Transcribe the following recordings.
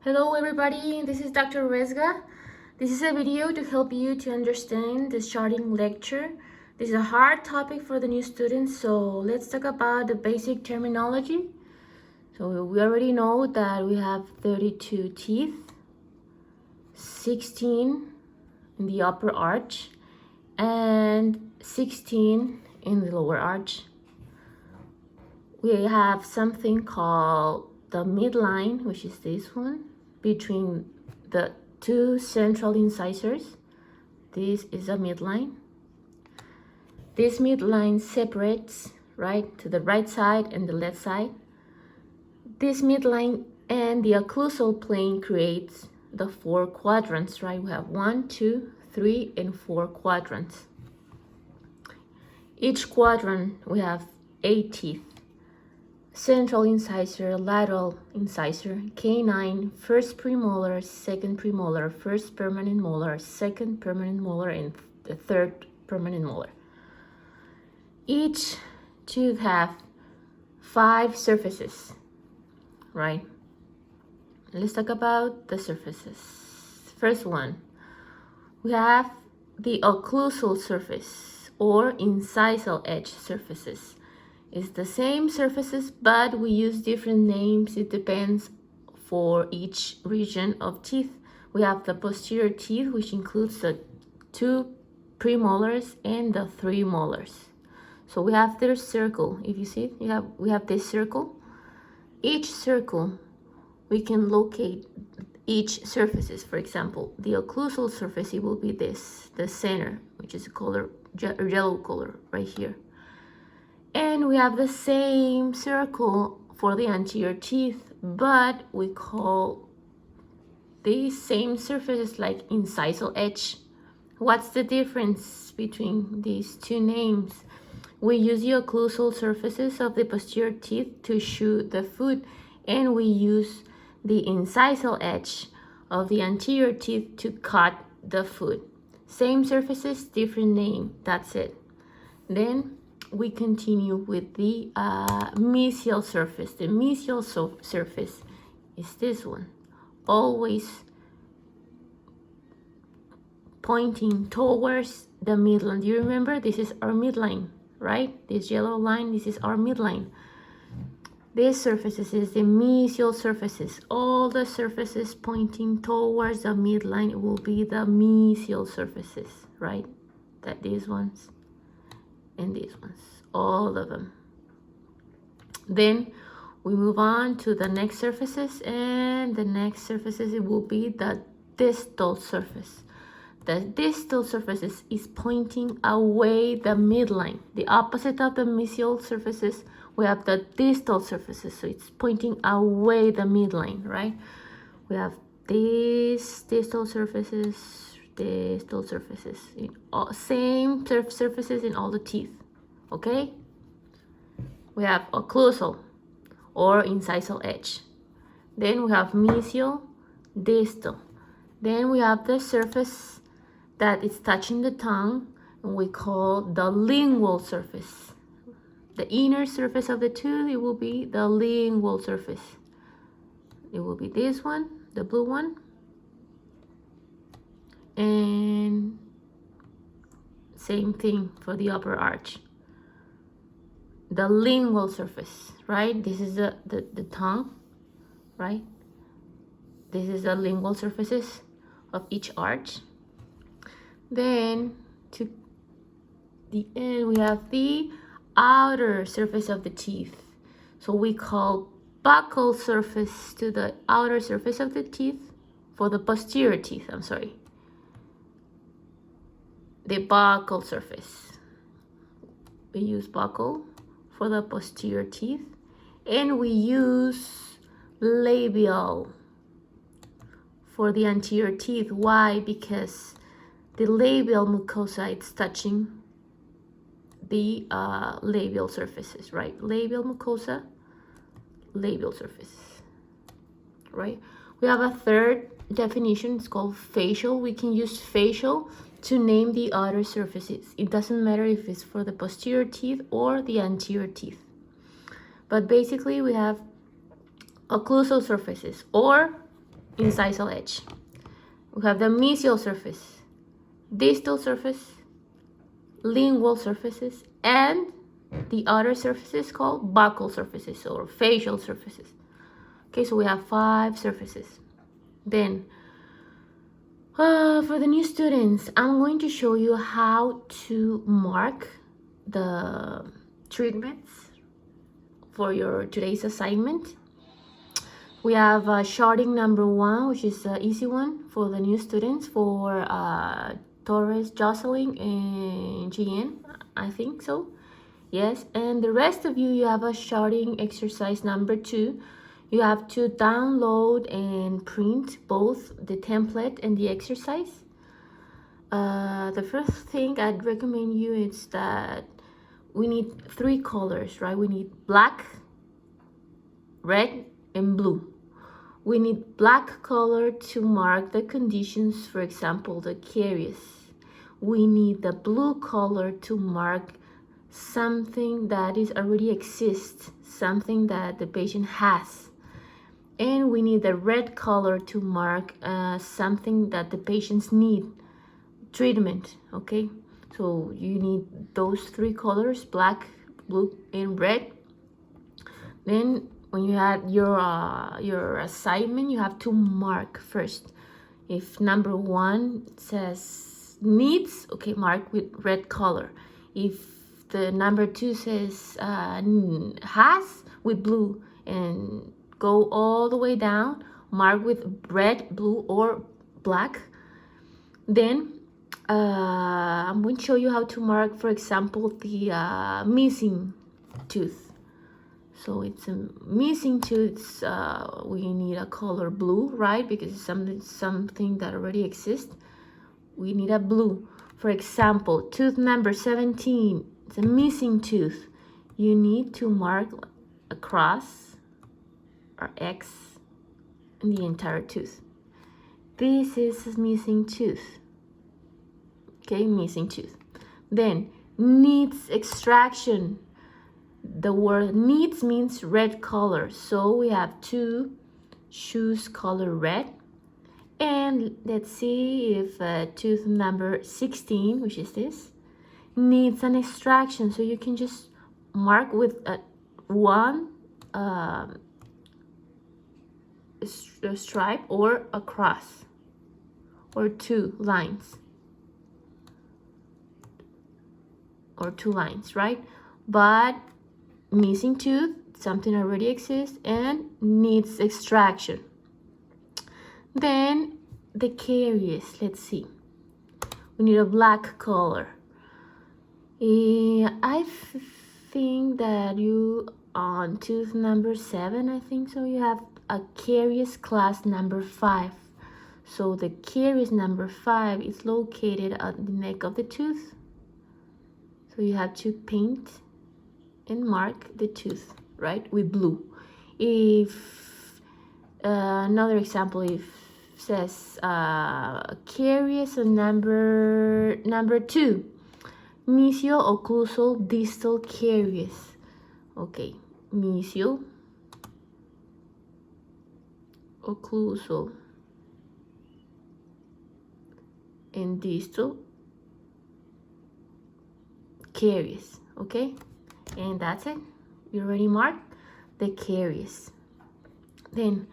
Hello everybody, this is Dr. Rezga. This is a video to help you to understand the starting lecture. This is a hard topic for the new students, so let's talk about the basic terminology. So we already know that we have 32 teeth, 16 in the upper arch, and 16 in the lower arch. We have something called the midline, which is this one, between the two central incisors. This is a midline. This midline separates, right, to the right side and the left side. This midline and the occlusal plane creates the four quadrants, right? We have 1, 2, 3, and 4 quadrants. Each quadrant, we have 8 teeth. Central incisor, lateral incisor, canine, first premolar, second premolar, first permanent molar, second permanent molar, and the third permanent molar. Each tooth have 5 surfaces, right? Let's talk about the surfaces. First one, we have the occlusal surface or incisal edge surfaces. It's the same surfaces, but we use different names. It depends for each region of teeth. We have the posterior teeth, which includes the 2 premolars and the 3 molars. So we have this circle. If you see, we have this circle. Each circle, we can locate each surfaces. For example, the occlusal surface, it will be this, the center, which is a color, yellow color right here. And we have the same circle for the anterior teeth, but we call these same surfaces like incisal edge. What's the difference between these two names? We use the occlusal surfaces of the posterior teeth to chew the food, and we use the incisal edge of the anterior teeth to cut the food. Same surfaces, different name, that's it. Then we continue with the mesial surface. The mesial surface is this one, always pointing towards the midline. Do you remember? This is our midline, right? This yellow line, this is our midline. This surfaces is the mesial surfaces. All the surfaces pointing towards the midline will be the mesial surfaces, right? That these ones and these ones, all of them. Then we move on to the next surfaces, and the next surfaces, it will be the distal surface. The distal surfaces is pointing away the midline. The opposite of the mesial surfaces, we have the distal surfaces, so it's pointing away the midline, right? We have these distal surfaces, in all, same surfaces in all the teeth. Okay, we have occlusal or incisal edge, then we have mesial, distal, then we have the surface that is touching the tongue, and we call the lingual surface. The inner surface of the tooth, it will be the lingual surface. It will be this one, the blue one, and same thing for the upper arch. The lingual surface, right? This is the tongue, right? This is the lingual surfaces of each arch. Then to the end, we have the outer surface of the teeth. So we call buccal surface to the outer surface of the teeth for the posterior teeth, I'm sorry. The buccal surface. We use buccal for the posterior teeth, and we use labial for the anterior teeth. Why? Because the labial mucosa, it's touching the labial surfaces, right? Labial mucosa, labial surface, right? We have a third definition, it's called facial. We can use facial to name the outer surfaces. It doesn't matter if it's for the posterior teeth or the anterior teeth. But basically we have occlusal surfaces or incisal edge. We have the mesial surface, distal surface, lingual surfaces, and the other surfaces called buccal surfaces or facial surfaces. Okay, so we have 5 surfaces. Then, for the new students, I'm going to show you how to mark the treatments for your today's assignment. We have sharding number 1, which is an easy one for the new students, for Torres, Jocelyn, and GN, I think so. Yes, and the rest of you, you have a sharding exercise number 2. You have to download and print both the template and the exercise. The first thing I'd recommend you is that we need 3 colors, right? We need black, red, and blue. We need black color to mark the conditions, for example, the caries. We need the blue color to mark something that is already exists, something that the patient has. And we need the red color to mark something that the patients need, treatment, okay? So you need those 3 colors, black, blue, and red. Then when you had your assignment, you have to mark first. If number 1 says needs, okay, mark with red color. If the number 2 says has, with blue, and go all the way down, mark with red, blue, or black. Then I'm going to show you how to mark, for example, the missing tooth. So it's a missing tooth, we need a color blue, right? Because it's something that already exists. We need a blue. For example, tooth number 17, it's a missing tooth. You need to mark a cross or X in the entire tooth. This is a missing tooth. Okay, missing tooth. Then needs extraction. The word needs means red color, so we have to choose color red. And let's see if tooth number 16, which is this, needs an extraction. So you can just mark with one stripe or a cross or 2 lines or 2 lines, right? But missing tooth, something already exists and needs extraction. Then the caries, let's see. We need a black color. I think that you on tooth number 7, I think so, you have a caries class number 5. So the caries number 5 is located at the neck of the tooth. So you have to paint and mark the tooth, right, with blue. If another example, if says caries on number 2, mesio-occlusal distal caries. Okay, mesio-occlusal and distal caries. Okay, and that's it. You already marked the caries. Then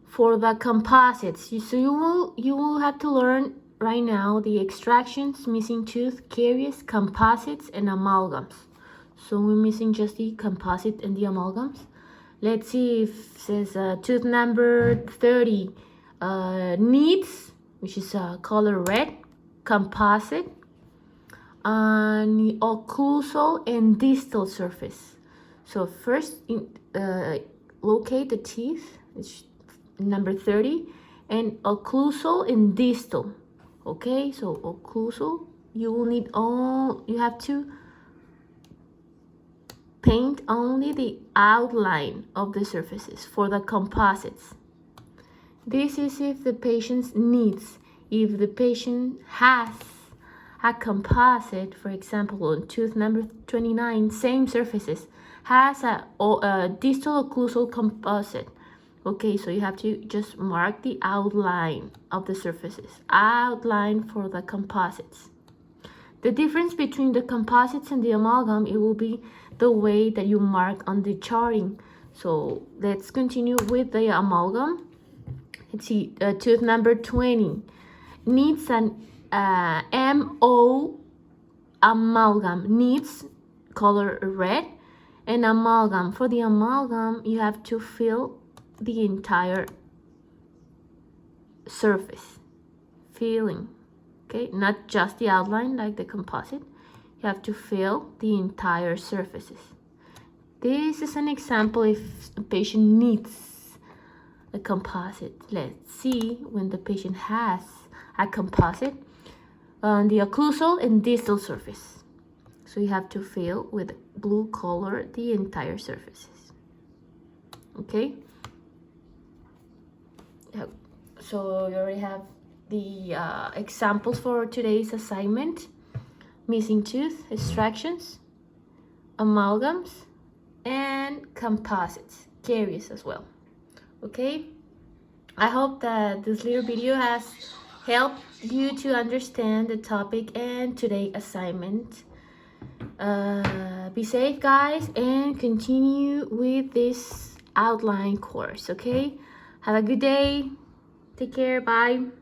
for the composites, you will have to learn right now the extractions, missing tooth, caries, composites, and amalgams. So we're missing just the composite and the amalgams. Let's see if it says tooth number 30 needs, which is color red, composite, and occlusal and distal surface. So first locate the teeth, it's number 30, and occlusal and distal. Okay, so occlusal, you have to paint only the outline of the surfaces. For the composites, this is if the patient needs. If the patient has a composite, for example, on tooth number 29, same surfaces, has a distal occlusal composite, Okay, so you have to just mark the outline of the surfaces. Outline for the composites. The difference between the composites and the amalgam, it will be the way that you mark on the charting. So let's continue with the amalgam. Let's see, tooth number 20 needs an MO amalgam, needs color red, and amalgam. For the amalgam, you have to fill the entire surface, filling, okay, not just the outline like the composite. You have to fill the entire surfaces. This is an example if a patient needs a composite. Let's see when the patient has a composite on the occlusal and distal surface. So you have to fill with blue color the entire surfaces. Okay? So you already have the examples for today's assignment. Missing tooth, extractions, amalgams, and composites, caries as well. Okay? I hope that this little video has helped you to understand the topic and today's assignment. Be safe, guys, and continue with this outline course. Okay, have a good day. Take care. Bye.